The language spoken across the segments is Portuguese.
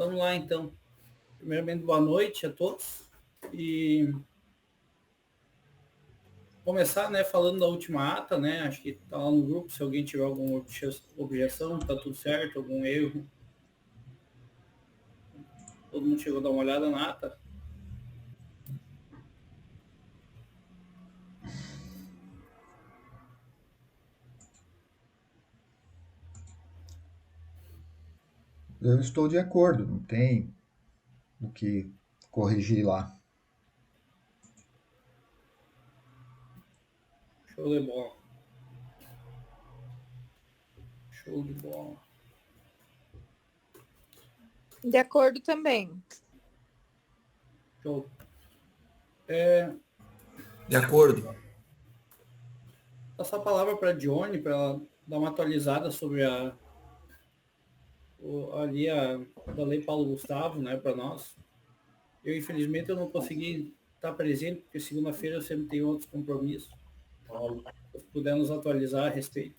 Vamos lá, então. Primeiramente, boa noite a todos. E começar, né, falando da última ata, né? Acho que tá lá no grupo. Se alguém tiver alguma objeção, tá tudo certo, algum erro. Todo mundo chegou a dar uma olhada na ata? Eu estou de acordo, não tem o que corrigir lá. Show de bola. Show de bola. De acordo também. Show. De acordo. Passar a palavra para a Dione, para ela dar uma atualizada sobre a da Lei Paulo Gustavo, né, para nós. Eu, infelizmente, eu não consegui estar presente, porque segunda-feira eu sempre tenho outros compromissos. Se puder nos atualizar a respeito.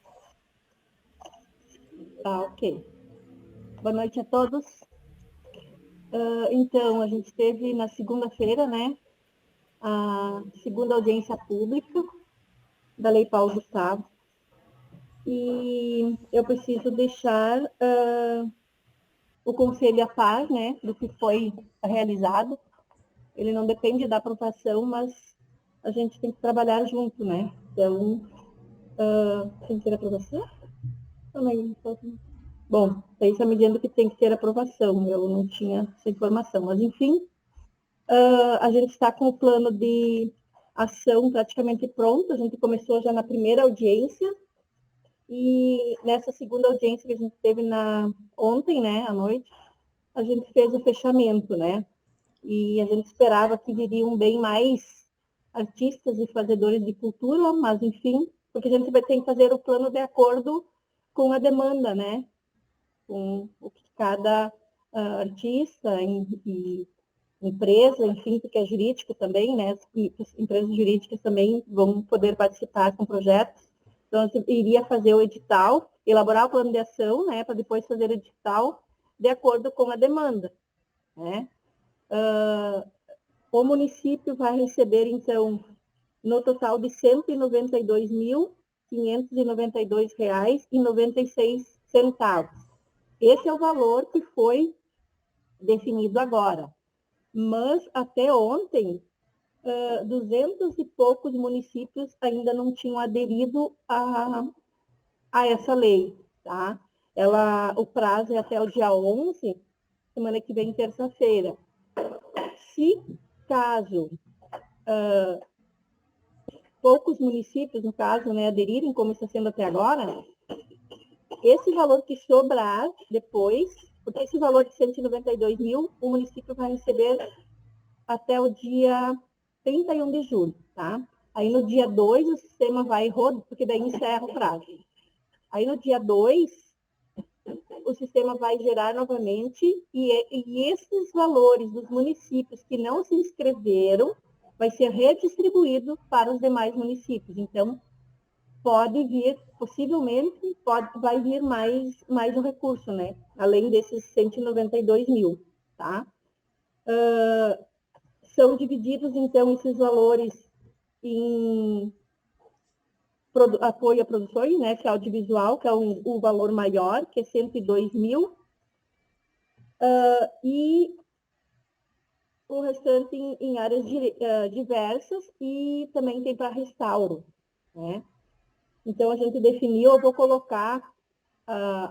Tá, ok. Boa noite a todos. Então, a gente teve na segunda-feira, né, a segunda audiência pública da Lei Paulo Gustavo. E eu preciso deixar o conselho a par, né, do que foi realizado. Ele não depende da aprovação, mas a gente tem que trabalhar junto, né? Então, tem que ter aprovação? Bom, aí está me dizendo que tem que ter aprovação. Eu não tinha essa informação, mas enfim, a gente está com o plano de ação praticamente pronto. A gente começou já na primeira audiência e nessa segunda audiência que a gente teve ontem, né, à noite, a gente fez o fechamento, né? E a gente esperava que viriam bem mais artistas e fazedores de cultura, mas enfim, porque a gente vai ter que fazer o plano de acordo com a demanda, né? Com o que cada artista e empresa, enfim, porque é jurídico também, né? As empresas jurídicas também vão poder participar com projetos. Então, a gente iria fazer o edital, elaborar o plano de ação, né? Para depois fazer o edital de acordo com a demanda, né? O município vai receber, então, no total de R$ 192.592,96. Esse é o valor que foi definido agora. Mas, até ontem, 200 e poucos municípios ainda não tinham aderido a essa lei, tá? O prazo é até o dia 11, semana que vem, terça-feira. Se caso poucos municípios, no caso, né, aderirem, como está sendo até agora, esse valor que sobrar depois, porque esse valor de 192 mil, o município vai receber até o dia 31 de julho, tá? Aí no dia 2 o sistema vai rodar, porque daí encerra o prazo. Aí no dia 2 o sistema vai gerar novamente e esses valores dos municípios que não se inscreveram vai ser redistribuído para os demais municípios. Então, pode vir, possivelmente, vai vir mais um recurso, né? Além desses 192 mil, tá? São divididos, então, esses valores em apoio a produções, né, que é audiovisual, que é o valor maior, que é 102 mil, e o restante em áreas diversas e também tem para restauro, né? Então, a gente definiu, eu vou colocar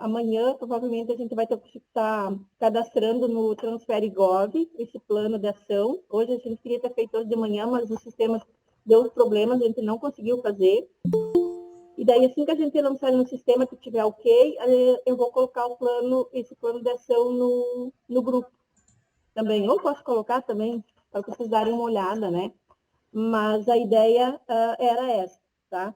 amanhã, provavelmente a gente vai estar cadastrando no Transfere Gov esse plano de ação. Hoje a gente queria ter feito hoje de manhã, mas o sistema deu problemas, a gente não conseguiu fazer. E daí, assim que a gente lançar no sistema, que tiver ok, eu vou colocar esse plano de ação no grupo também. Ou posso colocar também, para vocês darem uma olhada, né? Mas a ideia era essa, tá?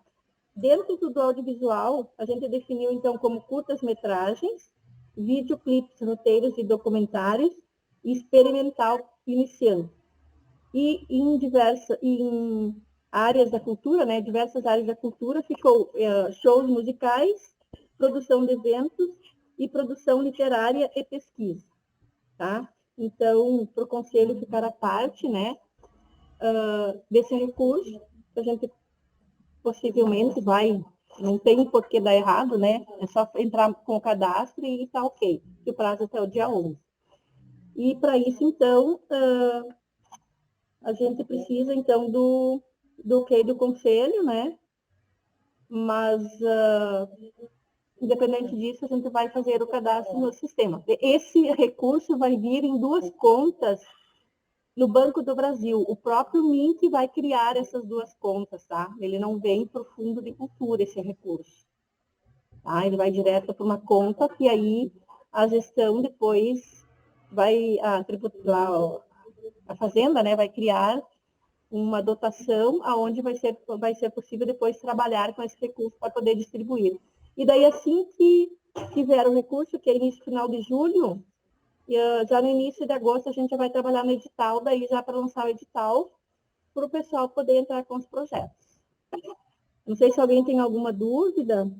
Dentro do audiovisual, a gente definiu, então, como curtas-metragens, videoclipes, roteiros e documentários, e experimental iniciante. E em áreas da cultura, né, diversas áreas da cultura, ficou shows musicais, produção de eventos e produção literária e pesquisa. tá? Então, para o conselho ficar à parte, né, desse recurso, a gente possivelmente não tem por que dar errado, né? É só entrar com o cadastro e tá ok, que o prazo é até o dia 11. E para isso, então, a gente precisa, então, do ok do conselho, né? Mas, independente disso, a gente vai fazer o cadastro no sistema. Esse recurso vai vir em 2 contas no Banco do Brasil. O próprio Mint vai criar essas 2 contas, tá? Ele não vem para o Fundo de Cultura, esse recurso. Tá? Ele vai direto para uma conta que aí a gestão depois a Fazenda, né, vai criar uma dotação aonde vai ser possível depois trabalhar com esse recurso para poder distribuir. E daí, assim que tiver o recurso, que é início final de julho, já no início de agosto a gente já vai trabalhar no edital, daí já para lançar o edital, para o pessoal poder entrar com os projetos. Não sei se alguém tem alguma dúvida.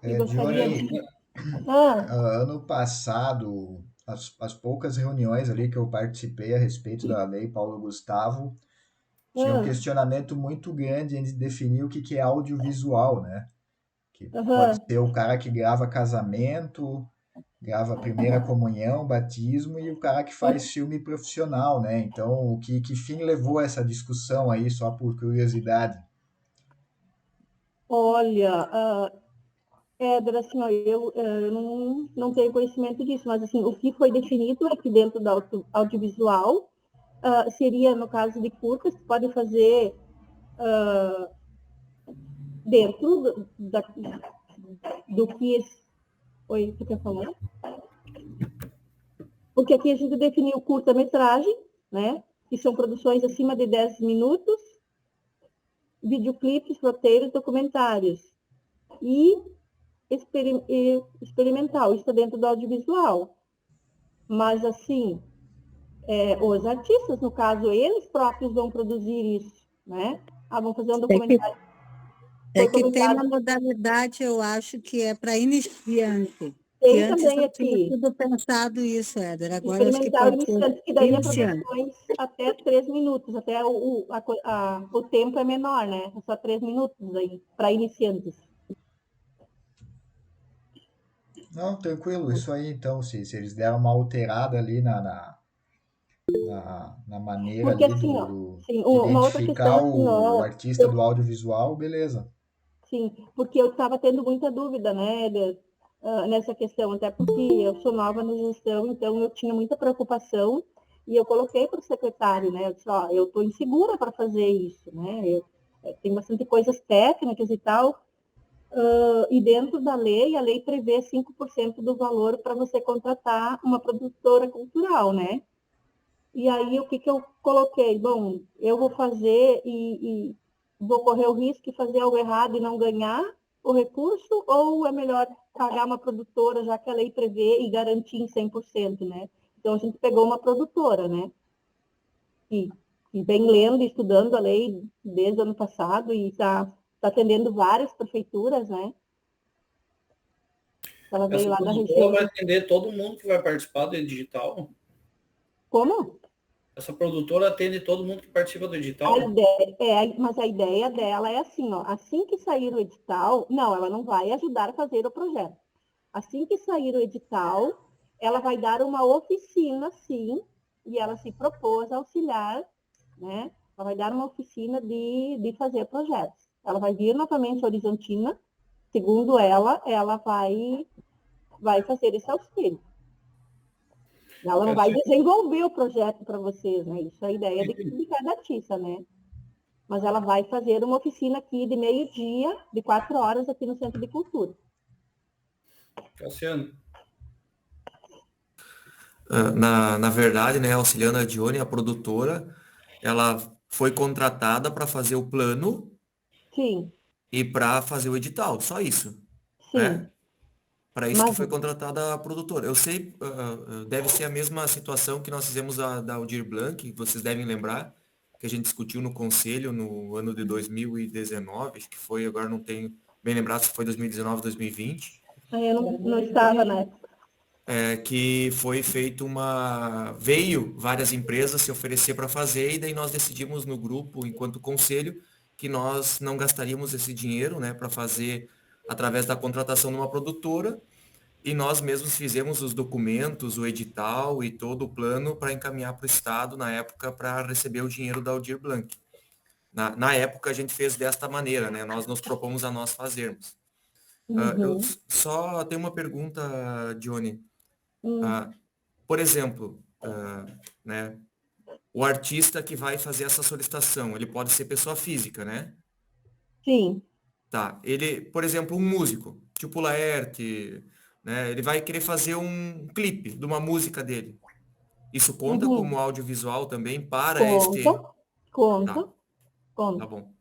Dione, ano passado, as poucas reuniões ali que eu participei a respeito da lei Paulo Gustavo, tinha um questionamento muito grande em definir o que é audiovisual, né? Que pode ser o cara que grava casamento, grava primeira comunhão, batismo, e o cara que faz filme profissional, né? Então, que fim levou essa discussão aí, só por curiosidade? Olha, Éder, assim, ó, eu não tenho conhecimento disso, mas assim, o que foi definido aqui dentro do audiovisual seria, no caso de curtas, pode fazer dentro do que... Oi, você quer falar? Porque aqui a gente definiu curta-metragem, né? Que são produções acima de 10 minutos, videoclipes, roteiros, documentários. E experimental, isso está dentro do audiovisual. Mas, assim, os artistas, no caso, eles próprios vão produzir isso, né? Vão fazer um documentário. É que tem uma modalidade, eu acho, que é para iniciante. Tem que antes também não aqui. tinha tudo pensado isso, Éder. Agora acho que Experimental pode ser iniciante, que daí iniciante. é produções até 3 minutos, até o tempo é menor, né? É só 3 minutos aí, para iniciantes. Não, tranquilo, isso aí então, se eles deram uma alterada ali na maneira Porque ali assim, ó, sim, de uma outra identificar questão assim, o ó, artista do audiovisual, beleza. sim, porque eu estava tendo muita dúvida, né, nessa questão, até porque eu sou nova na gestão, então eu tinha muita preocupação e eu coloquei para o secretário, né, eu disse, ó, eu estou insegura para fazer isso, né, tem bastante coisas técnicas e tal, e dentro da lei, a lei prevê 5% do valor para você contratar uma produtora cultural, né? E aí, o que eu coloquei? Bom, eu vou fazer e vou correr o risco de fazer algo errado e não ganhar o recurso, ou é melhor pagar uma produtora, já que a lei prevê, e garantir em 100%, né? Então, a gente pegou uma produtora, né? E vem lendo e estudando a lei desde o ano passado e está atendendo várias prefeituras, né? Ela veio lá da região. Vai atender todo mundo que vai participar do digital? Como? Essa produtora atende todo mundo que participa do edital? Mas a ideia dela é assim, ó, assim que sair o edital, não, ela não vai ajudar a fazer o projeto. Assim que sair o edital, ela vai dar uma oficina, sim, e ela se propôs a auxiliar, né? Ela vai dar uma oficina de fazer projetos. Ela vai vir novamente a Horizontina, segundo ela vai fazer esse auxílio. Ela não vai desenvolver o projeto para vocês, né? Isso é a ideia de cada artista, né? Mas ela vai fazer uma oficina aqui de meio-dia, de 4 horas, aqui no Centro de Cultura. Cassiano. Na verdade, né, auxiliando a Dione, a produtora, ela foi contratada para fazer o plano. Sim. E para fazer o edital, só isso. Sim. Né? Para isso que foi contratada a produtora. Eu sei, deve ser a mesma situação que nós fizemos da Aldir Blanc, vocês devem lembrar, que a gente discutiu no conselho no ano de 2019, acho que foi, agora não tenho bem lembrado se foi 2019, 2020, Eu não estava, né? Que foi feito veio várias empresas se oferecer para fazer, e daí nós decidimos no grupo, enquanto conselho, que nós não gastaríamos esse dinheiro, né, para fazer através da contratação de uma produtora, e nós mesmos fizemos os documentos, o edital e todo o plano para encaminhar para o Estado na época para receber o dinheiro da Aldir Blanc. Na época a gente fez desta maneira, né? Nós nos propomos a nós fazermos. Eu só tenho uma pergunta, Johnny. Por exemplo, né, o artista que vai fazer essa solicitação, ele pode ser pessoa física, né? Sim. Tá. Ele, por exemplo, um músico, tipo Laerte, né? Ele vai querer fazer um clipe de uma música dele. Isso conta como audiovisual também para Conta. Tá bom.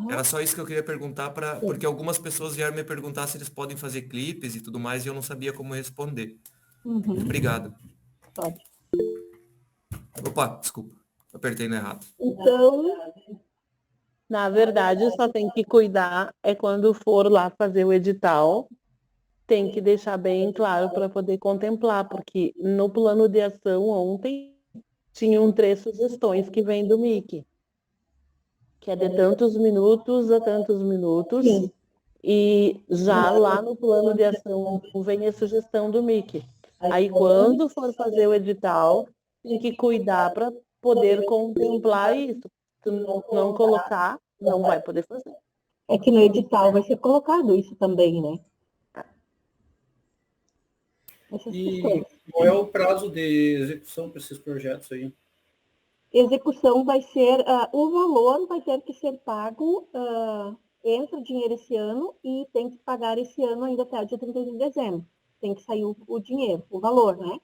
Era só isso que eu queria perguntar, porque algumas pessoas vieram me perguntar se eles podem fazer clipes e tudo mais, e eu não sabia como responder. Obrigado. Pode. Opa, desculpa. Apertei no errado. Então, na verdade, só tem que cuidar quando for lá fazer o edital, tem que deixar bem claro para poder contemplar, porque no plano de ação ontem tinham 3 sugestões que vêm do MIC, que é de tantos minutos a tantos minutos. Sim. E já lá no plano de ação vem a sugestão do MIC. Aí quando for fazer o edital, tem que cuidar para poder contemplar isso. Se não colocar, não vai poder fazer. É que no edital vai ser colocado isso também, né? E qual é o prazo de execução para esses projetos aí? Execução vai ser, o valor vai ter que ser pago, entra o dinheiro esse ano e tem que pagar esse ano ainda até o dia 31 de dezembro. Tem que sair o dinheiro, o valor, né?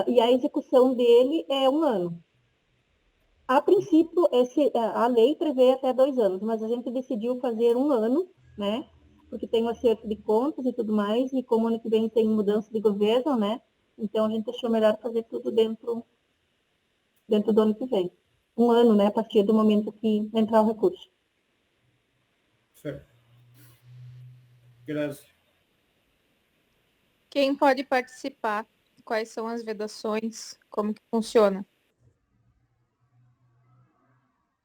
E a execução dele é 1 ano. A princípio, a lei prevê até 2 anos, mas a gente decidiu fazer 1 ano, né? Porque tem um acerto de contas e tudo mais, e como ano que vem tem mudança de governo, né? Então a gente achou melhor fazer tudo dentro do ano que vem. 1 ano, né? A partir do momento que entrar o recurso. Certo. Graças. Quem pode participar? Quais são as vedações? Como que funciona?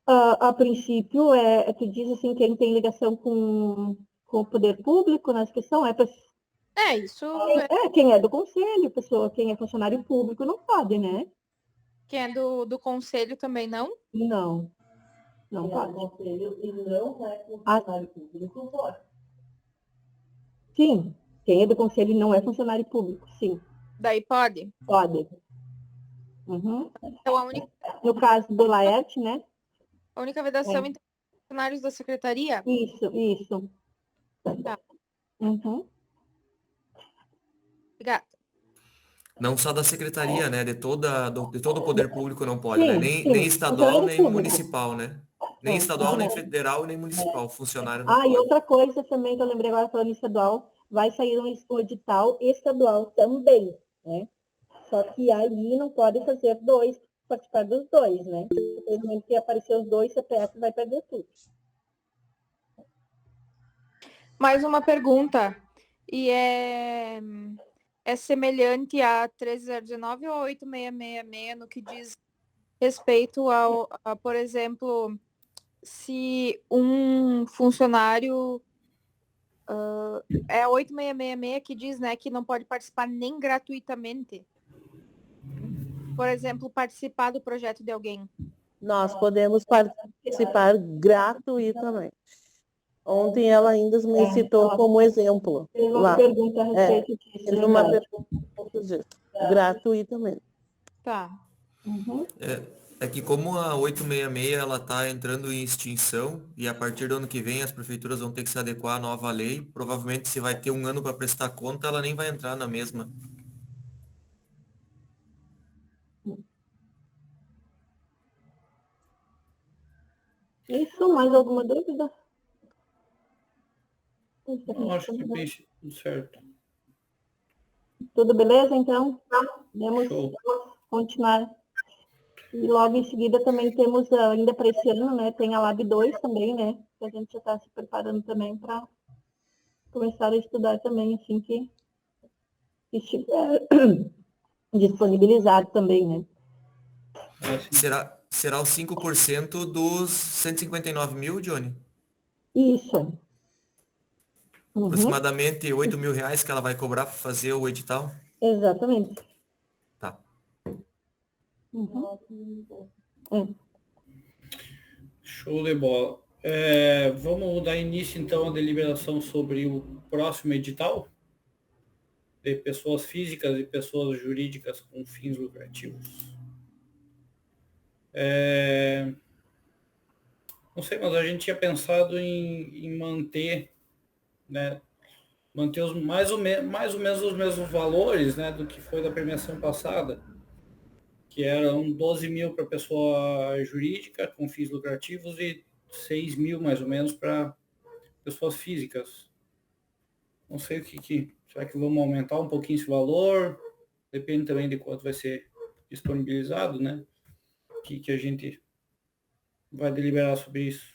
A princípio, tu diz assim, quem tem ligação com o poder público nessa questão Isso. Quem é do conselho, quem é funcionário público não pode, né? Quem é do conselho também não? Não pode. Conselho e não é funcionário público, pode. Sim, quem é do conselho e não é funcionário público, sim. Daí pode? Pode. Então, No caso do Laerte, né? a única vedação entre funcionários da secretaria? Isso. Tá. Obrigada. Não só da secretaria, né? De todo o poder público não pode, né? Sim. Nem estadual, nem Público. municipal, né? Nem estadual, nem federal, nem municipal. Funcionário não E pode. outra coisa também que eu lembrei agora falando estadual, vai sair um edital estadual também, né? Só que aí não pode fazer participar dos 2, né? Simplesmente que aparecer os 2 CPF vai perder tudo. Mais uma pergunta. E é semelhante a 13019 ou 8666 no que diz respeito a, por exemplo, se um funcionário é a 8666 que diz, né, que não pode participar nem gratuitamente. Por exemplo, participar do projeto de alguém. Nós podemos participar gratuitamente. Ontem ela ainda me citou como exemplo. Tem uma pergunta a respeito disso. Teve uma pergunta disso. Gratuitamente. Tá. É que como a 866 ela está entrando em extinção e a partir do ano que vem as prefeituras vão ter que se adequar à nova lei, provavelmente se vai ter 1 ano para prestar conta, ela nem vai entrar na mesma. Isso, mais alguma dúvida? Não, acho que preenche tudo certo. Tudo beleza, então? Podemos Show. continuar. E logo em seguida também temos, ainda para esse ano, né? Tem a Lab 2 também, né? Que a gente já está se preparando também para começar a estudar também, assim que estiver disponibilizado também, né? Será os 5% dos 159 mil, Johnny? Isso. Uhum. Aproximadamente 8 mil reais que ela vai cobrar para fazer o edital? Exatamente. Tá. Uhum. Show de bola. Vamos dar início, então, à deliberação sobre o próximo edital de pessoas físicas e pessoas jurídicas com fins lucrativos. Não sei, mas a gente tinha pensado em manter, né, manter mais ou menos os mesmos valores, né, do que foi da premiação passada, que eram 12 mil para pessoa jurídica com fins lucrativos e 6 mil mais ou menos para pessoas físicas. Não sei o que será que vamos aumentar um pouquinho esse valor? Depende também de quanto vai ser disponibilizado, né? O que a gente vai deliberar sobre isso.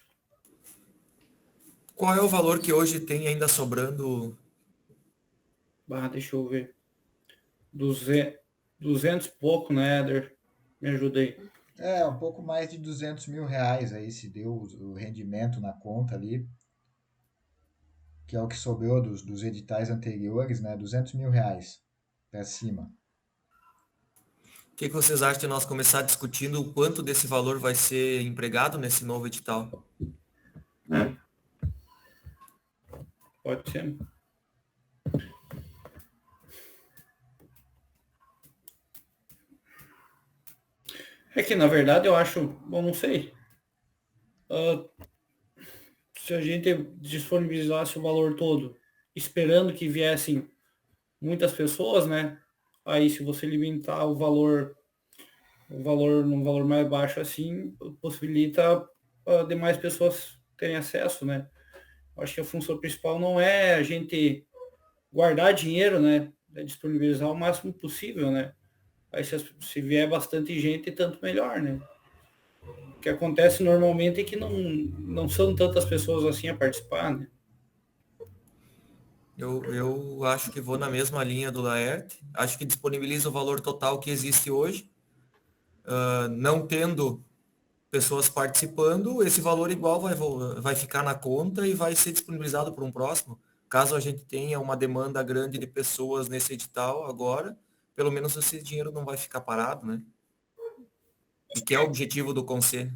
Qual é o valor que hoje tem ainda sobrando? Deixa eu ver. 200 e pouco, né, Éder? Me ajudei. Um pouco mais de 200 mil reais aí se deu o rendimento na conta ali, que é o que sobrou dos editais anteriores, né? 200 mil reais para cima. O que vocês acham de nós começar discutindo o quanto desse valor vai ser empregado nesse novo edital? Pode ser. É que, na verdade, eu acho, bom, não sei. Se a gente disponibilizasse o valor todo, esperando que viessem muitas pessoas, né? Aí, se você limitar o valor num valor mais baixo assim, possibilita demais pessoas terem acesso, né? Acho que a função principal não é a gente guardar dinheiro, né? É disponibilizar o máximo possível, né? Aí se vier bastante gente, tanto melhor, né? O que acontece normalmente é que não são tantas pessoas assim a participar, né? Eu acho que vou na mesma linha do Laerte. Acho que disponibiliza o valor total que existe hoje. Não tendo pessoas participando, esse valor igual vai ficar na conta e vai ser disponibilizado para um próximo. Caso a gente tenha uma demanda grande de pessoas nesse edital agora, pelo menos esse dinheiro não vai ficar parado, né? E que é o objetivo do conselho.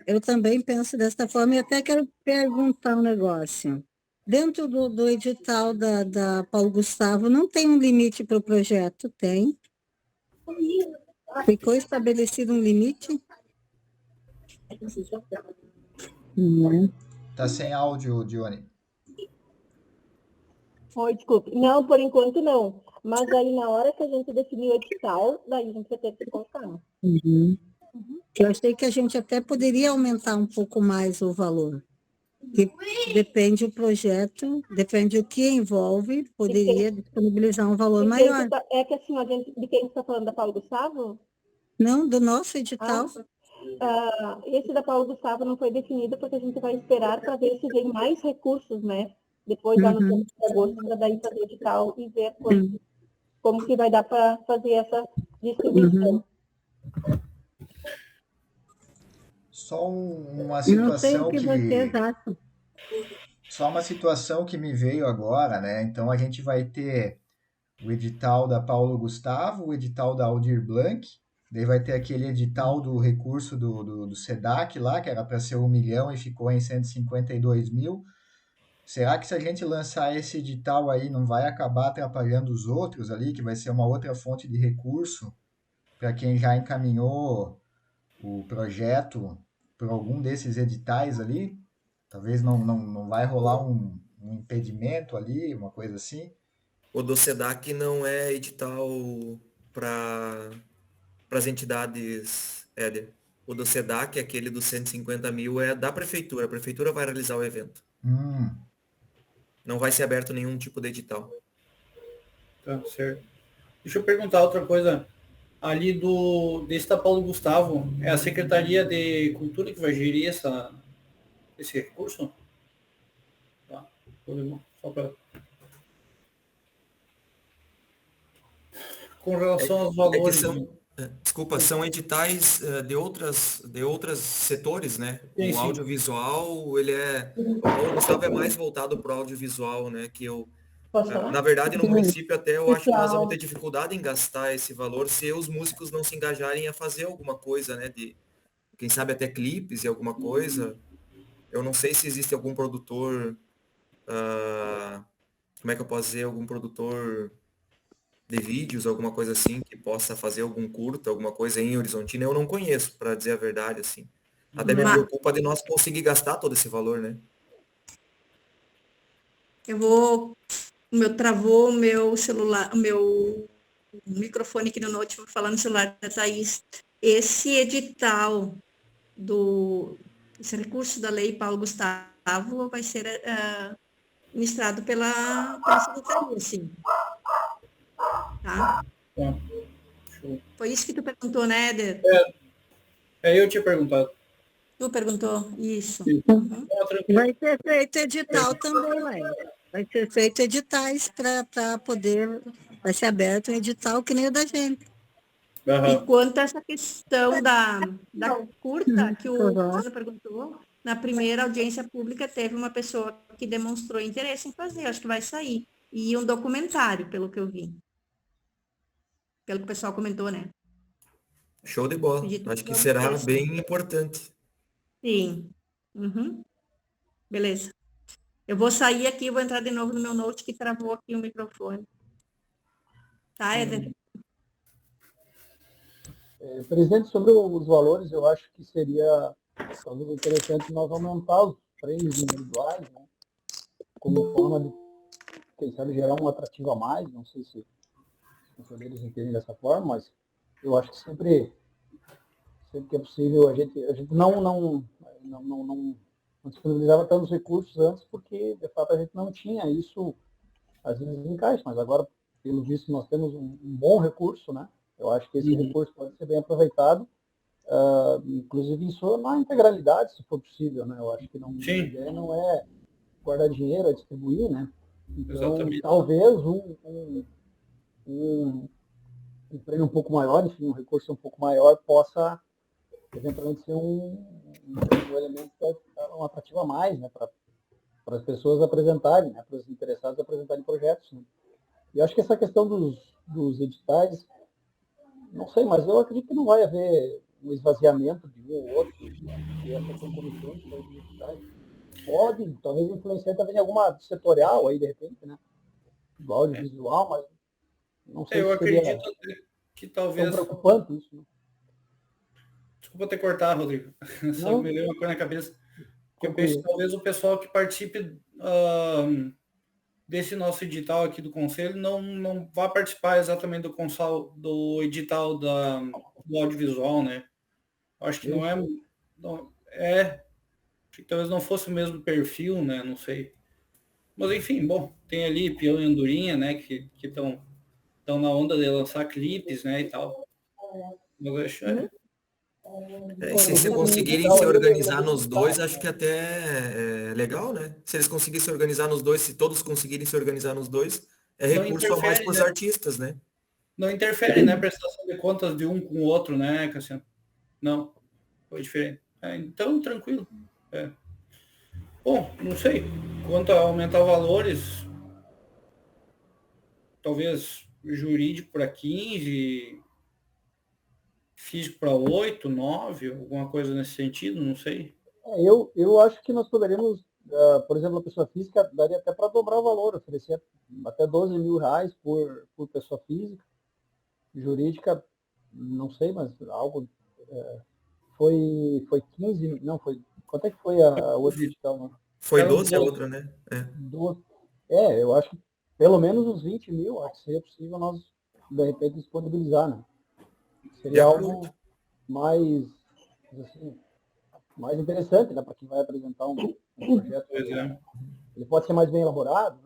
Eu também penso desta forma e até quero perguntar um negócio. Dentro do edital da Paulo Gustavo, não tem um limite para o projeto? Tem? Ficou estabelecido um limite? Tá sem áudio, Johnny. Oi, desculpe. Não, por enquanto não. Mas aí na hora que a gente definir o edital, daí a gente vai ter que colocar. Eu achei que a gente até poderia aumentar um pouco mais o valor. Que depende do projeto, depende do que envolve, poderia disponibilizar um valor maior. É que assim, de quem você está falando, da Paulo Gustavo? Não, do nosso edital. Esse da Paulo Gustavo não foi definido porque a gente vai esperar para ver se vem mais recursos, né? Depois lá no mês de agosto, para daí fazer o edital e ver como que vai dar para fazer essa distribuição. Só uma situação Só uma situação que me veio agora, né? Então a gente vai ter o edital da Paulo Gustavo, o edital da Aldir Blanc, daí vai ter aquele edital do recurso do SEDAC lá, que era para ser 1 milhão e ficou em 152 mil. Será que se a gente lançar esse edital aí não vai acabar atrapalhando os outros ali, que vai ser uma outra fonte de recurso para quem já encaminhou o projeto por algum desses editais ali? Talvez não vai rolar um impedimento ali, uma coisa assim? O do SEDAC não é edital para as entidades, Éder. O do SEDAC, aquele dos 150 mil, é da prefeitura. A prefeitura vai realizar o evento. Não vai ser aberto nenhum tipo de edital. Tá, certo. Deixa eu perguntar outra coisa. Ali desse da Paulo Gustavo, é a Secretaria de Cultura que vai gerir esse recurso? Tá. Só pra... Com relação aos valores... Desculpa, são editais de outros setores, né? Sim, O sim. audiovisual, o Gustavo é mais voltado para o audiovisual, né? Que eu, Posso falar? na verdade, no município até eu acho que nós vamos ter dificuldade em gastar esse valor se os músicos não se engajarem a fazer alguma coisa, né? De, quem sabe até clipes e alguma coisa. Eu não sei se existe algum produtor, como é que eu posso dizer, algum produtor de vídeos, alguma coisa assim, que possa fazer algum curto, alguma coisa em Horizontina, eu não conheço, para dizer a verdade, assim. Até me preocupa de nós conseguir gastar todo esse valor, né? Travou o meu celular, o meu microfone aqui no note, vou falar no celular da Thaís. Esse edital esse recurso da Lei Paulo Gustavo vai ser ministrado pela secretaria, sim. Tá? Tá. Show. Foi isso que tu perguntou, né, Éder? Eu tinha perguntado. Tu perguntou isso. Vai ser feito edital também, Laís. Vai ser feito editais para poder... Vai ser aberto um edital que nem o da gente. E quanto a essa questão da curta, que o Bruno perguntou, na primeira audiência pública teve uma pessoa que demonstrou interesse em fazer, acho que vai sair. E um documentário, pelo que eu vi. Pelo que o pessoal comentou, né? Show de bola. Acho que será bem importante. Sim. Uhum. Beleza. Eu vou sair aqui, vou entrar de novo no meu note que travou aqui o microfone. Tá, Éder? Presidente, sobre os valores, eu acho que seria talvez interessante nós aumentar os prêmios individuais, né? Como forma de, quem sabe, gerar um atrativo a mais. Não sei se os conselheiros entendem dessa forma, mas eu acho que sempre que é possível, a gente não disponibilizava tantos recursos antes, porque, de fato, a gente não tinha isso, às vezes, em caixa, mas agora, pelo visto, nós temos um bom recurso, né? Eu acho que esse recurso pode ser bem aproveitado, inclusive em sua integralidade, se for possível, né? Eu acho que a ideia não é guardar dinheiro, é distribuir, né? Então, talvez um prêmio um pouco maior, enfim, um recurso um pouco maior possa, eventualmente, ser um elemento um atrativo a mais, né? Para as pessoas apresentarem, né? Para os interessados apresentarem projetos, né? E eu acho que essa questão dos editais, não sei, mas eu acredito que não vai haver um esvaziamento de um ou outro, e essa concomitante das editais pode, talvez, influenciar também em alguma setorial aí, de repente, né? Do audiovisual, mas não sei eu se seria acredito que talvez... tão preocupante isso, né? Desculpa ter cortado, Rodrigo. Só me veio uma coisa na cabeça. Eu penso que talvez o pessoal que participe desse nosso edital aqui do Conselho não vai participar exatamente do edital do audiovisual, né? Acho que acho que talvez não fosse o mesmo perfil, né? Não sei. Mas enfim, bom, tem ali Peão e Andorinha, né? Que estão na onda de lançar clipes, né? E tal. Mas eu acho... se conseguirem se organizar nos dois, acho que até é legal, né? Se eles conseguirem se organizar nos dois, se todos conseguirem se organizar nos dois, é recurso a mais para os artistas, né? Não interfere, né? Prestação de contas de um com o outro, né, Cassiano? Não, foi diferente. Então, tranquilo. Bom, não sei. Quanto a aumentar valores, talvez jurídico para 15, físico para 8, 9, alguma coisa nesse sentido, não sei. Eu acho que nós poderíamos, por exemplo, a pessoa física daria até para dobrar o valor, oferecer até 12 mil reais por pessoa física. Jurídica, não sei, mas algo... foi 15, não, foi... Quanto é que foi a outra edital? Né? Foi 12 a outra, né? 12. Eu acho que pelo menos uns 20 mil, acho que seria possível nós, de repente, disponibilizar, né? Seria algo mais, assim, mais interessante, né, para quem vai apresentar um projeto. Ele pode ser mais bem elaborado,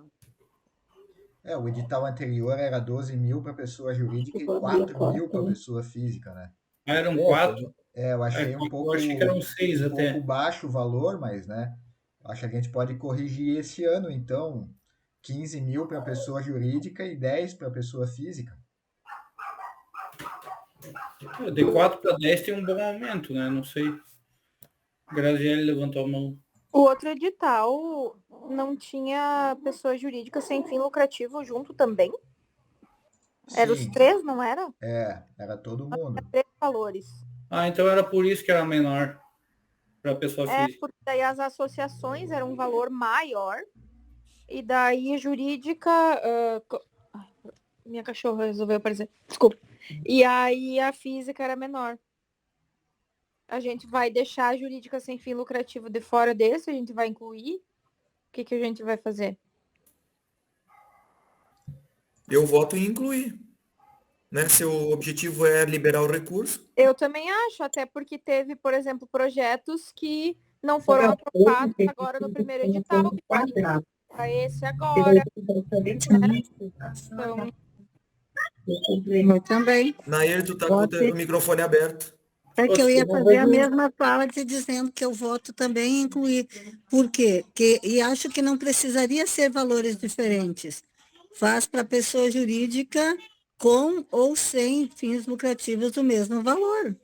né? O edital anterior era 12 mil para pessoa jurídica e 4 mil para pessoa física, né? Eram 4? Eu achei um pouco, eu achei que eram 6 um até. pouco baixo o valor, mas, né? Acho que a gente pode corrigir esse ano, então, 15 mil para pessoa jurídica e 10 para pessoa física. De 4 para 10 tem um bom aumento, né? Não sei. Graziele levantou a mão. O outro edital não tinha pessoa jurídica sem fim lucrativo junto também? Era os Sim, 3, não era? era todo mundo. 3 valores. Ah, então era por isso que era menor para pessoa É, física. porque daí as associações eram um valor maior, e daí a jurídica. Ai, minha cachorra resolveu aparecer. Desculpa. E aí a física era menor. A gente vai deixar a jurídica sem fim lucrativo de fora desse, a gente vai incluir. O que a gente vai fazer? Eu voto em incluir. Né? Se o objetivo é liberar o recurso. Eu também acho, até porque teve, por exemplo, projetos que não foram aprovados agora no primeiro edital, que pode ir para esse agora. Né? Então, Eu também. Nair, tu tá com o microfone aberto. É que eu ia fazer a mesma fala te dizendo que eu voto também em incluir. Por quê? E acho que não precisaria ser valores diferentes. Faz para pessoa jurídica com ou sem fins lucrativos o mesmo valor.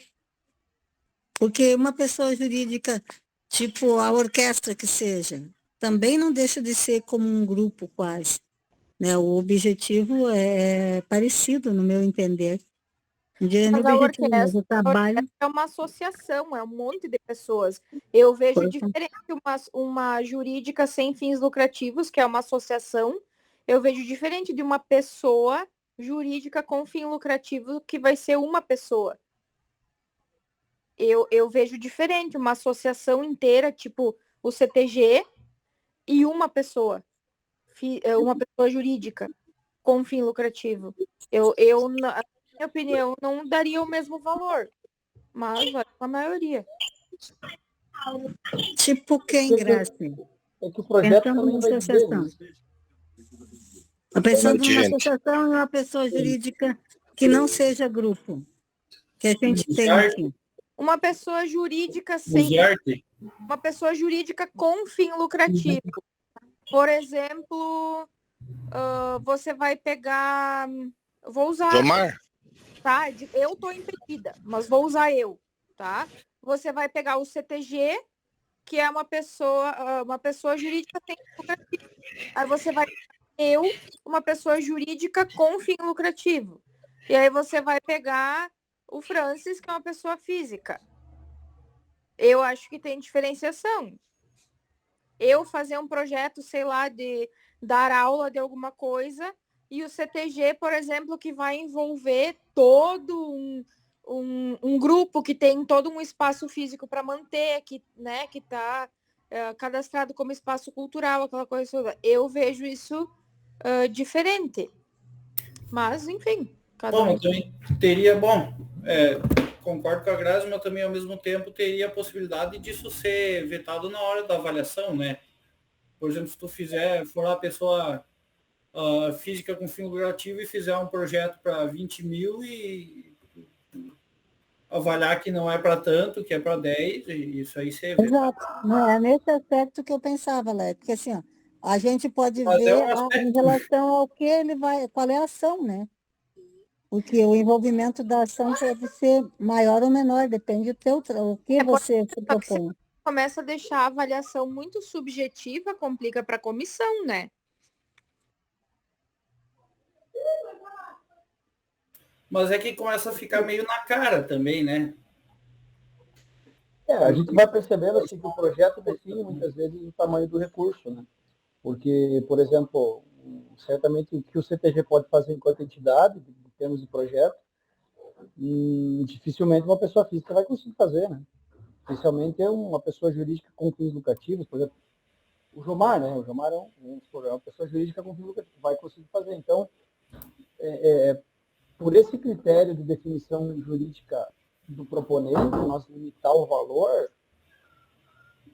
Porque uma pessoa jurídica, tipo a orquestra que seja, também não deixa de ser como um grupo quase. Né? O objetivo é parecido, no meu entender. mas a orquestra é uma associação, é um monte de pessoas. Eu vejo diferente uma jurídica sem fins lucrativos, que é uma associação, eu vejo diferente de uma pessoa jurídica com fim lucrativo, que vai ser uma pessoa. Eu vejo diferente uma associação inteira, tipo o CTG, e uma pessoa jurídica com fim lucrativo. Na minha opinião, não daria o mesmo valor, mas vai a maioria. Tipo quem, Graça? É que o projeto também vai dizer isso. Pensando numa associação e uma pessoa jurídica que não seja grupo, que a gente tem aqui. Uma pessoa jurídica uma pessoa jurídica com fim lucrativo. Por exemplo, você vai pegar... Vou usar... Jomar? Tá? Eu estou impedida, mas vou usar eu, tá? Você vai pegar o CTG, que é uma pessoa jurídica sem fim lucrativo. Aí você vai pegar uma pessoa jurídica com fim lucrativo. E aí você vai pegar o Francis, que é uma pessoa física. Eu acho que tem diferenciação. Eu fazer um projeto, sei lá, de dar aula de alguma coisa, e o CTG, por exemplo, que vai envolver todo um grupo que tem todo um espaço físico para manter, que está cadastrado como espaço cultural, aquela coisa toda. Eu vejo isso diferente. Mas, enfim, cada um. Também teria, concordo com a Grazi, mas também ao mesmo tempo teria a possibilidade disso ser vetado na hora da avaliação, né? Por exemplo, se tu for lá a pessoa física com fim lucrativo e fizer um projeto para 20 mil e avaliar que não é para tanto, que é para 10, e isso aí você vê. Exato. Não é nesse aspecto que eu pensava, Léo, porque assim, ó, a gente pode ver em relação ao que ele vai, qual é a ação, né? Porque o envolvimento da ação pode ser maior ou menor, depende do que você se propõe. Começa a deixar a avaliação muito subjetiva, complica para a comissão, né? Mas é que começa a ficar meio na cara também, né? A gente vai percebendo assim, que o projeto define muitas vezes o tamanho do recurso, né? Porque, por exemplo, certamente o que o CTG pode fazer enquanto entidade, em termos de projeto, dificilmente uma pessoa física vai conseguir fazer, né? Especialmente uma pessoa jurídica com fins lucrativos, por exemplo, o Jomar, né? O Jomar é uma pessoa jurídica com fins lucrativos, vai conseguir fazer. Então, por esse critério de definição jurídica do proponente, nós limitar o valor,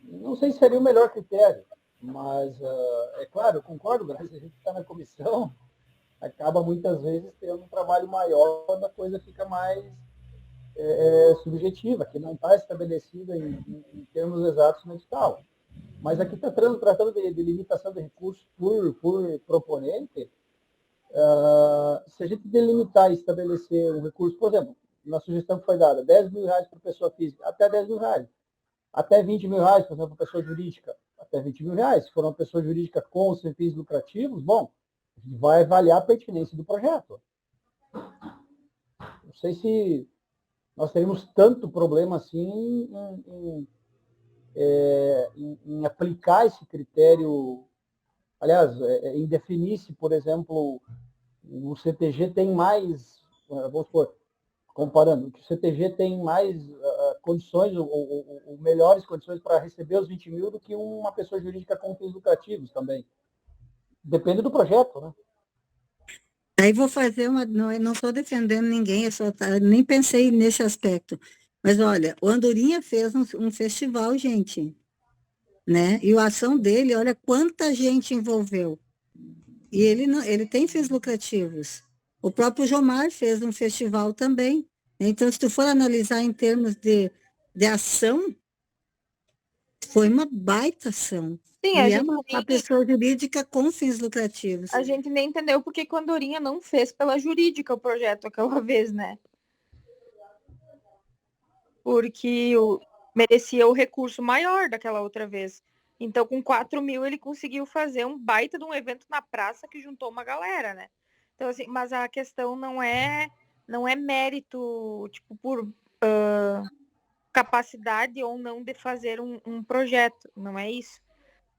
não sei se seria o melhor critério, mas, é claro, eu concordo, Graça, a gente está na comissão, acaba muitas vezes tendo um trabalho maior quando a coisa fica mais subjetiva, que não está estabelecida em termos exatos no edital. Mas aqui está tratando de limitação de recursos por proponente. Se a gente delimitar e estabelecer um recurso, por exemplo, na sugestão que foi dada, R$10.000 para pessoa física, até R$10.000. Até R$20.000, por exemplo, para pessoa jurídica, até R$20.000. Se for uma pessoa jurídica com fins lucrativos, bom, a gente vai avaliar a pertinência do projeto. Não sei se nós teremos tanto problema assim em aplicar esse critério. Aliás, em definir se, por exemplo, o CTG tem mais, vamos supor, comparando, que o CTG tem mais condições, ou melhores condições para receber os 20 mil do que uma pessoa jurídica com fins lucrativos também. Depende do projeto, né? Aí vou fazer não estou defendendo ninguém, nem pensei nesse aspecto. Mas olha, o Andorinha fez um festival, gente, né? E a ação dele, olha quanta gente envolveu. E ele tem fins lucrativos. O próprio Jomar fez um festival também. Então, se tu for analisar em termos de ação, foi uma baita ação. Sim, E é uma pessoa jurídica com fins lucrativos. A gente nem entendeu porque a Andorinha não fez pela jurídica o projeto aquela vez, né? Porque merecia o recurso maior daquela outra vez. Então, com 4 mil, ele conseguiu fazer um baita de um evento na praça que juntou uma galera, né? Então, assim, mas a questão não é mérito, tipo, por capacidade ou não de fazer um projeto, não é isso,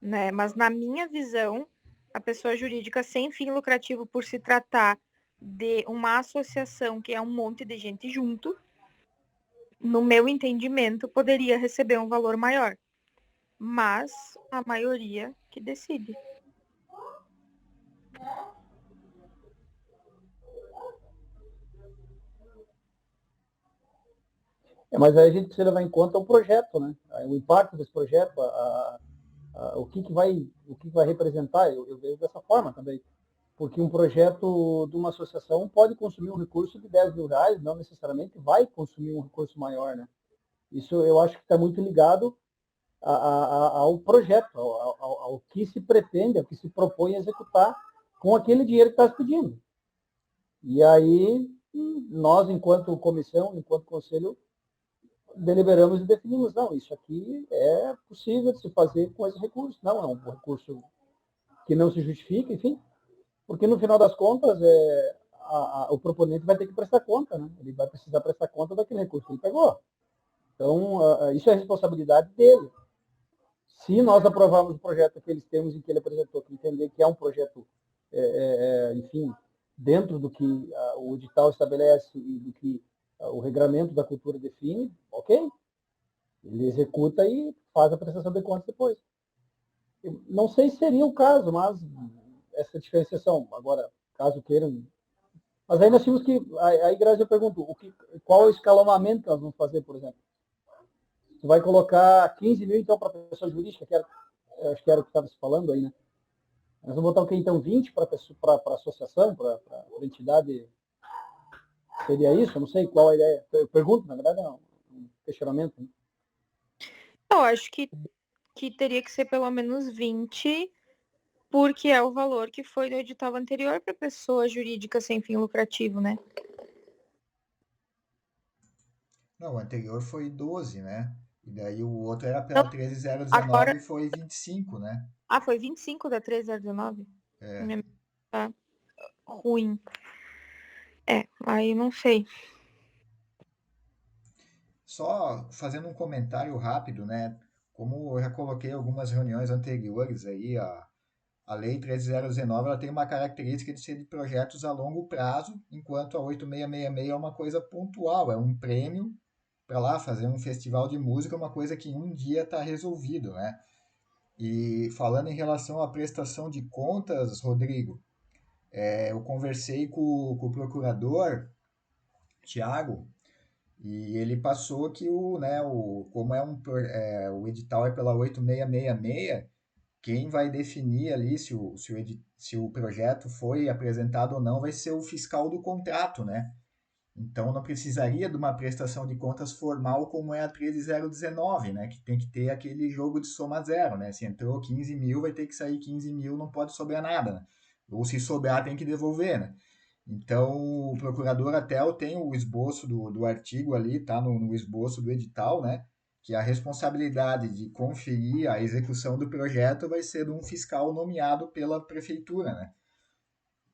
né? Mas na minha visão, a pessoa jurídica sem fim lucrativo, por se tratar de uma associação que é um monte de gente junto, no meu entendimento, poderia receber um valor maior. Mas a maioria que decide. Mas aí a gente precisa levar em conta o projeto, né? O impacto desse projeto, o que vai representar. Eu vejo dessa forma também. Porque um projeto de uma associação pode consumir um recurso de R$10.000, não necessariamente vai consumir um recurso maior, né? Isso eu acho que está muito ligado ao projeto, ao que se pretende, ao que se propõe a executar com aquele dinheiro que está se pedindo. E aí, nós, enquanto comissão, enquanto conselho, deliberamos e definimos, não, isso aqui é possível de se fazer com esse recurso. Não, é um recurso que não se justifica, enfim, porque no final das contas, o proponente vai ter que prestar conta, né? Ele vai precisar prestar conta daquele recurso que ele pegou. Então, isso é responsabilidade dele. Se nós aprovarmos o projeto naqueles termos em que ele apresentou, que entender que é um projeto, enfim, dentro do que o edital estabelece e do que o regramento da cultura define, ok? Ele executa e faz a prestação de contas depois. Eu não sei se seria o caso, mas essa diferenciação, agora, caso queiram... Mas aí nós tínhamos que... Aí, Grazi, eu pergunto, qual é o escalonamento que nós vamos fazer, por exemplo? Tu vai colocar 15 mil, então, para a pessoa jurídica, acho que era o que estava se falando aí, né? Nós vamos botar o quê, então? 20 para a associação, para a entidade? Seria isso? Eu não sei qual a ideia. Eu pergunto, na verdade, é um questionamento. Né? Eu acho que teria que ser pelo menos 20, porque é o valor que foi no edital anterior para pessoa jurídica sem fim lucrativo, né? Não, o anterior foi 12, né? E daí o outro era pela Não, 13019 agora... e foi 25, né? Ah, foi 25 da 13019? É. Tá ruim. Aí não sei. Só fazendo um comentário rápido, né? Como eu já coloquei em algumas reuniões anteriores aí, a Lei 13019 ela tem uma característica de ser de projetos a longo prazo, enquanto a 8666 é uma coisa pontual, é um prêmio para lá fazer um festival de música, uma coisa que em um dia está resolvido, né? E falando em relação à prestação de contas, Rodrigo, eu conversei com o procurador, Tiago, e ele passou que como o edital é pela 8666, quem vai definir ali se o projeto foi apresentado ou não vai ser o fiscal do contrato, né? Então não precisaria de uma prestação de contas formal como é a 13019, né? Que tem que ter aquele jogo de soma zero, né? Se entrou 15 mil, vai ter que sair 15 mil, não pode sobrar nada, né? Ou se sobrar, tem que devolver, né? Então, o procurador até eu tenho o esboço do artigo ali, tá no esboço do edital, né? Que a responsabilidade de conferir a execução do projeto vai ser de um fiscal nomeado pela prefeitura, né?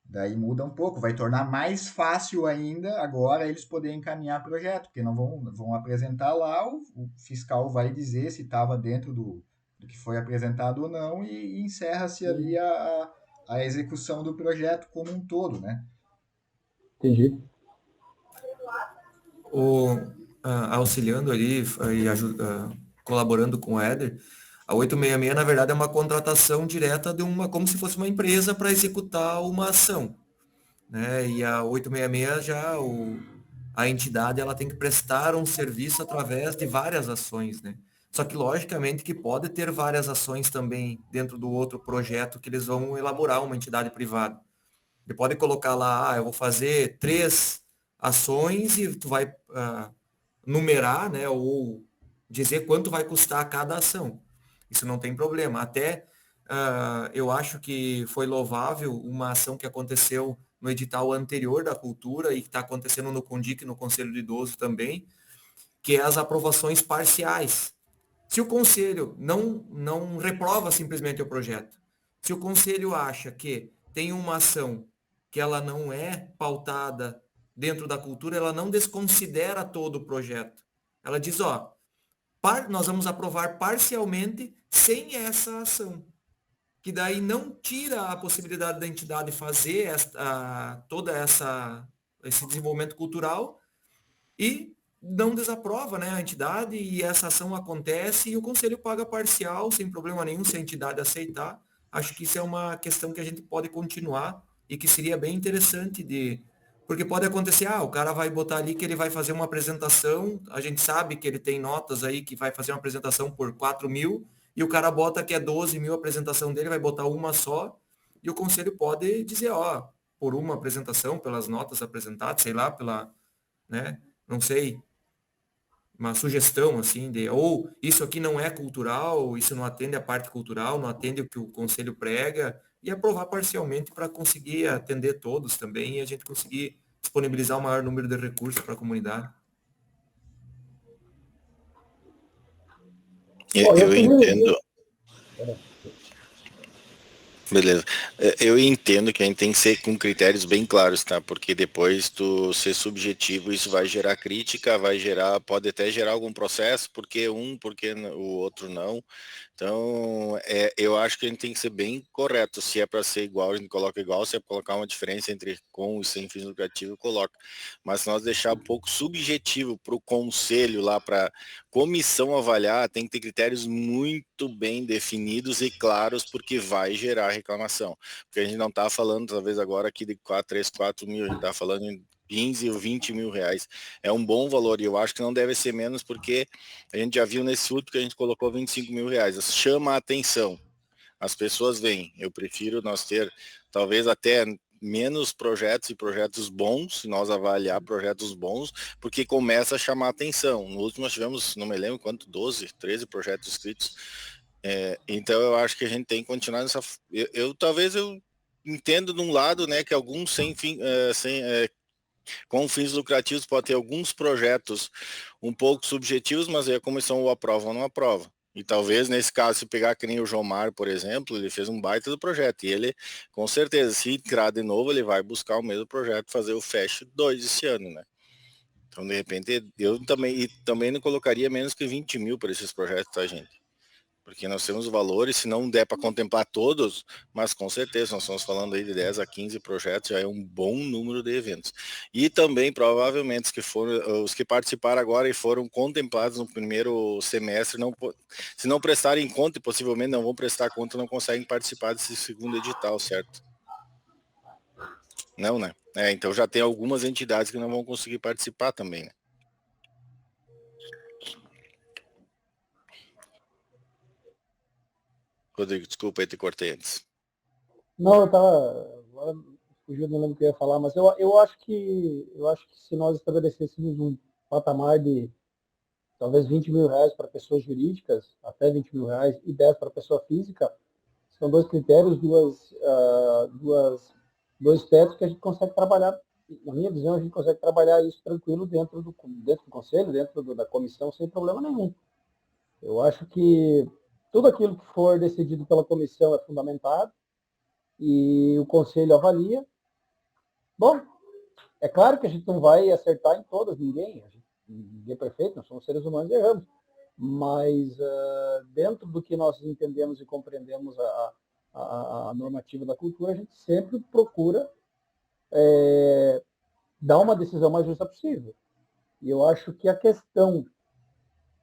Daí muda um pouco, vai tornar mais fácil ainda agora eles poderem encaminhar projeto, porque não vão apresentar lá, o fiscal vai dizer se estava dentro do que foi apresentado ou não, e encerra-se ali a execução do projeto como um todo, né? Entendi. Auxiliando ali e colaborando com o Éder, a 866, na verdade, é uma contratação direta de como se fosse uma empresa para executar uma ação, né? E a 866 a entidade ela tem que prestar um serviço através de várias ações, né? Só que, logicamente, que pode ter várias ações também dentro do outro projeto que eles vão elaborar uma entidade privada. Ele pode colocar lá, eu vou fazer 3 ações e tu vai numerar, né, ou dizer quanto vai custar cada ação. Isso não tem problema. Até eu acho que foi louvável uma ação que aconteceu no edital anterior da cultura e que está acontecendo no CONDIC, no Conselho de Idoso também, que é as aprovações parciais. Se o conselho não reprova simplesmente o projeto, se o conselho acha que tem uma ação que ela não é pautada dentro da cultura, ela não desconsidera todo o projeto. Ela diz, nós vamos aprovar parcialmente sem essa ação. Que daí não tira a possibilidade da entidade fazer todo esse desenvolvimento cultural e não desaprova, né, a entidade, e essa ação acontece e o conselho paga parcial, sem problema nenhum, se a entidade aceitar. Acho que isso é uma questão que a gente pode continuar e que seria bem interessante porque pode acontecer, o cara vai botar ali que ele vai fazer uma apresentação, a gente sabe que ele tem notas aí que vai fazer uma apresentação por 4 mil, e o cara bota que é 12 mil a apresentação dele, vai botar uma só, e o conselho pode dizer, por uma apresentação, pelas notas apresentadas, sei lá, né, não sei, uma sugestão assim ou isso aqui não é cultural, isso não atende a parte cultural, não atende o que o conselho prega, e aprovar parcialmente para conseguir atender todos também e a gente conseguir disponibilizar o maior número de recursos para a comunidade. Eu entendo. Beleza. Eu entendo que a gente tem que ser com critérios bem claros, tá? Porque depois tu ser subjetivo, isso vai gerar crítica, pode até gerar algum processo, porque o outro não. Então, eu acho que a gente tem que ser bem correto. Se é para ser igual, a gente coloca igual. Se é para colocar uma diferença entre com e sem fins lucrativos, coloca. Mas se nós deixar um pouco subjetivo para o conselho lá, para comissão avaliar, tem que ter critérios muito bem definidos e claros, porque vai gerar reclamação. Porque a gente não está falando, talvez agora aqui de 4 mil, a gente está falando em 15 ou 20 mil reais. É um bom valor e eu acho que não deve ser menos, porque a gente já viu nesse último que a gente colocou 25 mil reais. Chama a atenção. As pessoas vêm. Eu prefiro nós ter talvez até menos projetos e projetos bons, se nós avaliar projetos bons, porque começa a chamar a atenção. No último nós tivemos, não me lembro quanto, 12, 13 projetos escritos. Então eu acho que a gente tem que continuar nessa... Talvez eu entendo de um lado, né, que alguns com fins lucrativos pode ter alguns projetos um pouco subjetivos, mas aí a comissão o aprova ou não aprova. E talvez nesse caso, se pegar que nem o Jomar, por exemplo, ele fez um baita do projeto. E ele, com certeza, se entrar de novo, ele vai buscar o mesmo projeto, fazer o Fast 2 esse ano, né? Então, de repente, eu também não colocaria menos que 20 mil para esses projetos, tá, gente? Porque nós temos valores, se não der para contemplar todos, mas com certeza, nós estamos falando aí de 10 a 15 projetos, já é um bom número de eventos. E também, provavelmente, os que participaram agora e foram contemplados no primeiro semestre, se não prestarem conta, e possivelmente não vão prestar conta, não conseguem participar desse segundo edital, certo? Não, né? Então já tem algumas entidades que não vão conseguir participar também, né? Rodrigo, desculpa aí, te cortei antes. Não, eu estava fugiu, não lembro o que eu ia falar, mas eu acho que se nós estabelecêssemos um patamar de talvez 20 mil reais para pessoas jurídicas, até 20 mil reais, e 10 para pessoa física, são 2 critérios, dois tetos que a gente consegue trabalhar. Na minha visão, a gente consegue trabalhar isso tranquilo dentro do conselho, da comissão, sem problema nenhum. Eu acho que tudo aquilo que for decidido pela comissão é fundamentado e o conselho avalia. Bom, é claro que a gente não vai acertar em todas, ninguém é perfeito, nós somos seres humanos e erramos. Mas dentro do que nós entendemos e compreendemos a normativa da cultura, a gente sempre procura dar uma decisão mais justa possível. E eu acho que a questão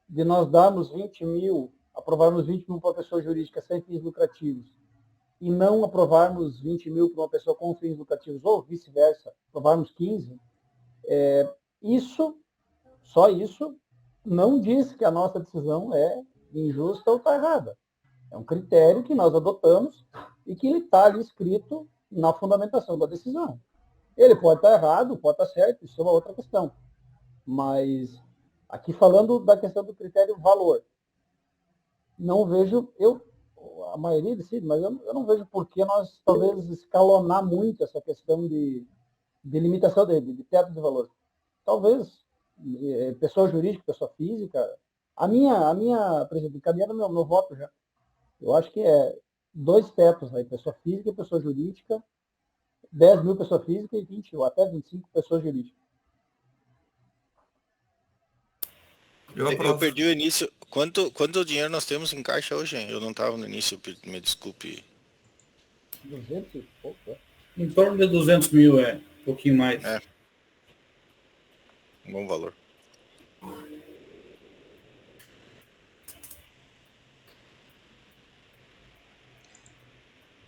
de nós darmos 20 mil, aprovarmos 20 mil para uma pessoa jurídica sem fins lucrativos, e não aprovarmos 20 mil para uma pessoa com fins lucrativos, ou vice-versa, aprovarmos 15, só isso não diz que a nossa decisão é injusta ou está errada. É um critério que nós adotamos e que está ali escrito na fundamentação da decisão. Ele pode estar errado, pode estar certo, isso é uma outra questão. Mas, aqui falando da questão do critério valor, não vejo, a maioria decide, mas eu não vejo por que nós talvez escalonar muito essa questão de limitação de teto de valor. Talvez pessoa jurídica, pessoa física, presidente, encaminhando meu voto já. Eu acho que é 2 tetos aí, pessoa física e pessoa jurídica, 10 mil pessoa física e 20 ou até 25 pessoas jurídicas. Eu perdi o início. Quanto dinheiro nós temos em caixa hoje? Eu não estava no início, me desculpe. 200 e pouco, Em torno de 200 mil, um pouquinho mais. Um bom valor.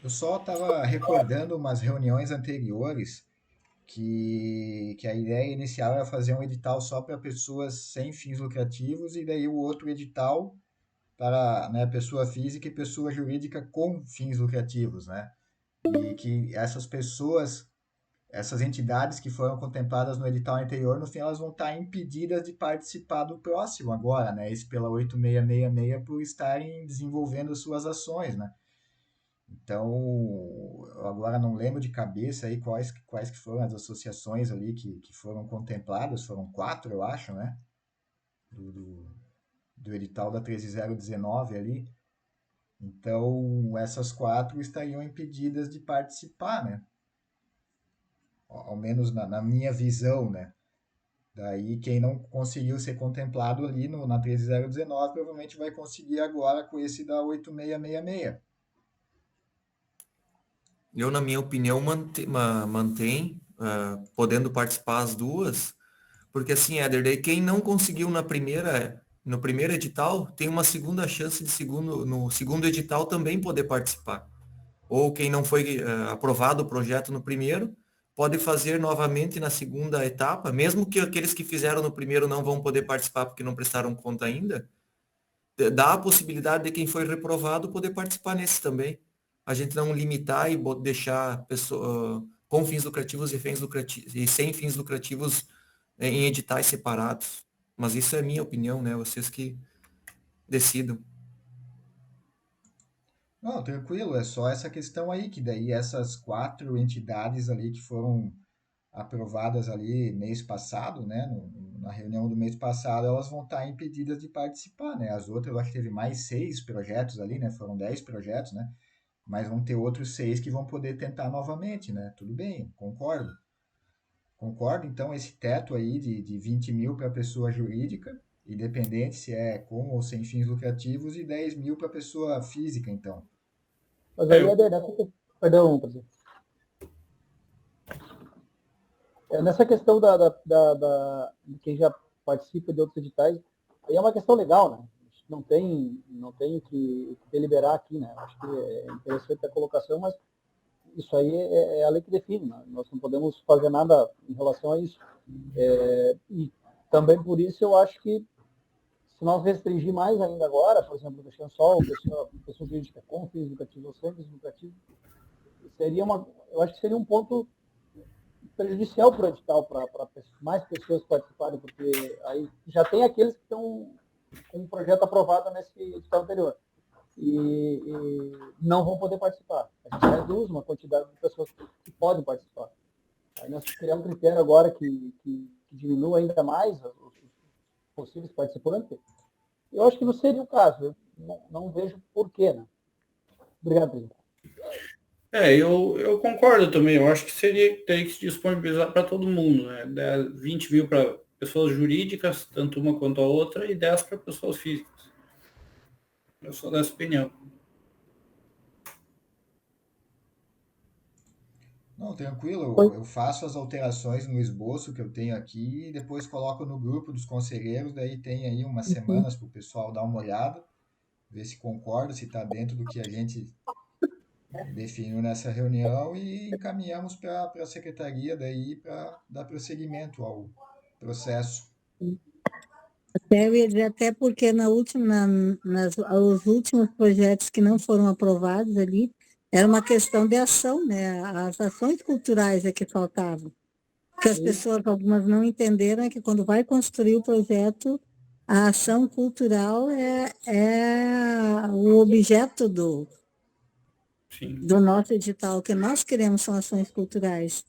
Eu só estava recordando umas reuniões anteriores que a ideia inicial era fazer um edital só para pessoas sem fins lucrativos e daí o outro edital para, né, pessoa física e pessoa jurídica com fins lucrativos, né? E que essas entidades que foram contempladas no edital anterior, no fim elas vão estar impedidas de participar do próximo agora, né? Isso pela 8666 por estarem desenvolvendo suas ações, né? Então, eu agora não lembro de cabeça aí quais que foram as associações ali que foram contempladas, foram 4, eu acho, né? Do edital da 13019 ali. Então, essas 4 estariam impedidas de participar, né? Ao menos na minha visão, né? Daí, quem não conseguiu ser contemplado ali na 13019 provavelmente vai conseguir agora com esse da 8666. Eu, na minha opinião, mantém podendo participar as duas, porque assim, Éder, daí quem não conseguiu no primeiro edital, tem uma segunda chance no segundo edital também poder participar. Ou quem não foi aprovado o projeto no primeiro, pode fazer novamente na segunda etapa, mesmo que aqueles que fizeram no primeiro não vão poder participar porque não prestaram conta ainda, dá a possibilidade de quem foi reprovado poder participar nesse também. A gente não limitar e deixar pessoa com fins lucrativos e sem fins lucrativos em editais separados. Mas isso é minha opinião, né? Vocês que decidam. Não, tranquilo, é só essa questão aí, que daí essas 4 entidades ali que foram aprovadas ali mês passado, né, na reunião do mês passado, elas vão estar impedidas de participar, né? As outras, eu acho que teve mais 6 projetos ali, né? Foram 10 projetos, né? Mas vão ter outros 6 que vão poder tentar novamente, né? Tudo bem, concordo. Concordo, então, esse teto aí de 20 mil para pessoa jurídica, independente se é com ou sem fins lucrativos, e 10 mil para pessoa física, então. Mas aí perdão, presidente. Nessa questão de quem já participa de outros editais, aí é uma questão legal, né? Não tem que deliberar aqui, né? Acho que é interessante a colocação, mas isso aí é a lei que define, né? Nós não podemos fazer nada em relação a isso. E também por isso eu acho que se nós restringir mais ainda agora, por exemplo, deixando só pessoa jurídica com fins lucrativos ou sem fins lucrativos, eu acho que seria um ponto prejudicial para o edital, para mais pessoas participarem, porque aí já tem aqueles que estão com um projeto aprovado nesse edital anterior e não vão poder participar. A gente reduz uma quantidade de pessoas que podem participar. Aí nós criamos um critério agora que diminua ainda mais os possíveis participantes. Eu acho que não seria o caso. Eu não vejo porquê, né? Obrigado, Pedro. Eu concordo também. Eu acho que teria que se disponibilizar para todo mundo, né? 20 mil para pessoas jurídicas, tanto uma quanto a outra, e 10 para pessoas físicas. Eu sou dessa opinião. Não, tranquilo, eu faço as alterações no esboço que eu tenho aqui e depois coloco no grupo dos conselheiros, daí tem aí umas semanas para o pessoal dar uma olhada, ver se concorda, se está dentro do que a gente definiu nessa reunião e encaminhamos para a secretaria daí para dar prosseguimento ao processo. Até eu ia dizer, até porque os últimos projetos que não foram aprovados ali, era uma questão de ação, né? As ações culturais é que faltavam. O que as pessoas, algumas não entenderam, é que quando vai construir o projeto, a ação cultural é o objeto do nosso edital. O que nós queremos são ações culturais.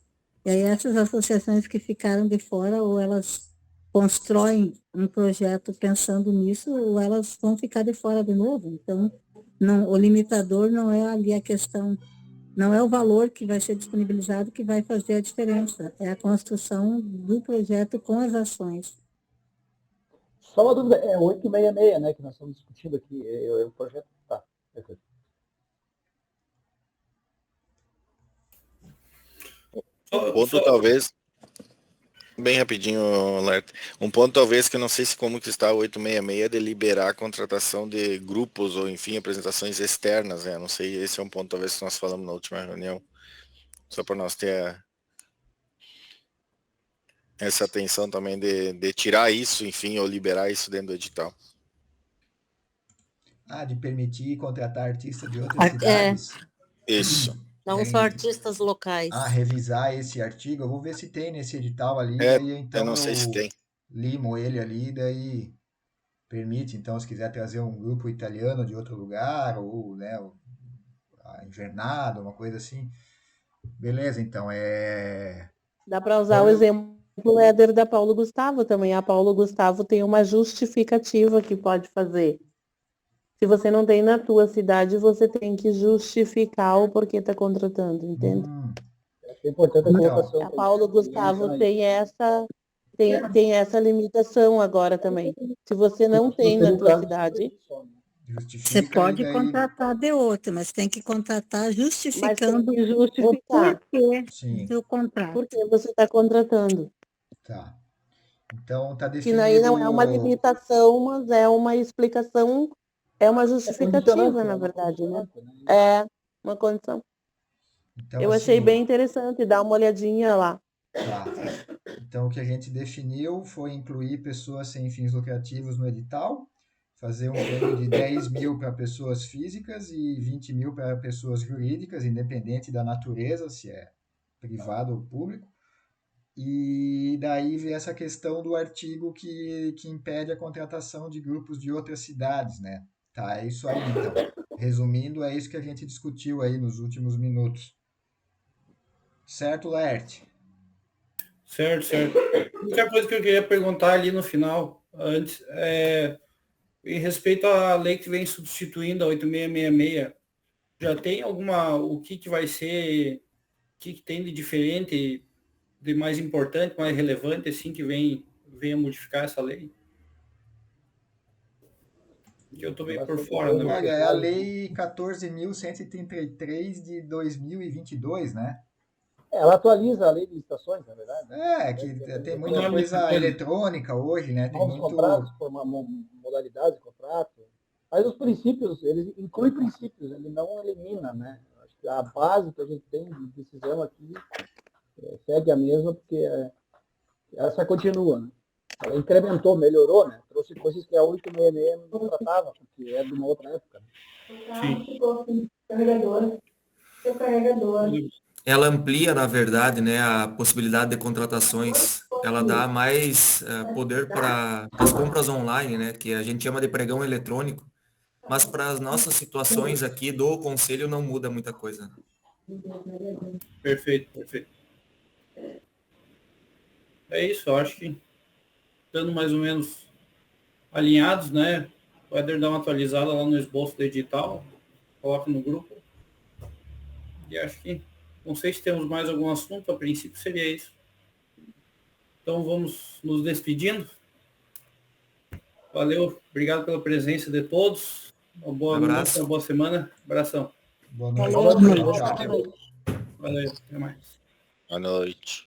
E aí essas associações que ficaram de fora, ou elas constroem um projeto pensando nisso, ou elas vão ficar de fora de novo. Então, o limitador não é ali a questão, não é o valor que vai ser disponibilizado que vai fazer a diferença, é a construção do projeto com as ações. Só uma dúvida, é 866, né, que nós estamos discutindo aqui, o projeto tá. Perfeito. Um ponto talvez, bem rapidinho, Lerta, um ponto talvez que eu não sei se como que está o 866 de liberar a contratação de grupos ou enfim apresentações externas, né? Não sei, esse é um ponto talvez que nós falamos na última reunião, só para nós ter essa atenção também de tirar isso, enfim, ou liberar isso dentro do edital. De permitir contratar artistas de outras cidades. Isso. Não só artistas locais. Revisar esse artigo, eu vou ver se tem nesse edital ali, daí então eu não sei se tem. Limo ele ali, daí permite, então, se quiser trazer um grupo italiano de outro lugar, ou, né, a Invernada, uma coisa assim. Beleza, então, Dá para usar o exemplo Éder da Paulo Gustavo também. A Paulo Gustavo tem uma justificativa que pode fazer. Se você não tem na tua cidade, você tem que justificar o porquê está contratando, entende? É importante a colocação. A Paulo Gustavo tem essa limitação agora também. Se você não tem na tua cidade... Você pode contratar de outro, mas tem que contratar justificando tem que justificar o porquê do contrato. Por que você está contratando. Tá. Então, está definido... Que aí não é uma limitação, mas é uma explicação... É uma justificativa, na verdade, né? É uma condição. Então, eu achei bem interessante, dá uma olhadinha lá. Tá. Então, o que a gente definiu foi incluir pessoas sem fins lucrativos no edital, fazer um prêmio de 10 mil para pessoas físicas e 20 mil para pessoas jurídicas, independente da natureza, se é privado ou público. E daí vem essa questão do artigo que impede a contratação de grupos de outras cidades, né? Tá, é isso aí, então. Resumindo, é isso que a gente discutiu aí nos últimos minutos. Certo, Laerte? Certo. A única coisa que eu queria perguntar ali no final, antes, em respeito à lei que vem substituindo a 8666, já tem o que vai ser, o que tem de diferente, de mais importante, mais relevante, assim, que vem a modificar essa lei? Que eu tô bem por fora, né? Olha, é a lei 14.133 de 2022, né? Ela atualiza a lei de licitações, na verdade. Que tem muita coisa eletrônica hoje, né? Tem muito... contratos, modalidades de contrato. Mas os princípios, ele inclui princípios, ele não elimina, né? Acho que a base que a gente tem de decisão aqui segue a mesma, porque essa continua, né? Ela incrementou, melhorou, né? Trouxe coisas que a 866 não tratava, porque é de uma outra época. Sim. ela amplia, na verdade, né, a possibilidade de contratações. Ela dá mais poder para as compras online, né, que a gente chama de pregão eletrônico, mas para as nossas situações aqui do conselho não muda muita coisa. Perfeito, perfeito. É isso, eu acho que estando mais ou menos alinhados, né? O Éder dá uma atualizada lá no esboço do edital, coloca no grupo. E acho que, não sei se temos mais algum assunto, a princípio seria isso. Então vamos nos despedindo. Valeu, obrigado pela presença de todos. Uma boa noite, uma boa semana. Abração. Boa noite. Valeu, Tchau. Valeu, até mais. Boa noite.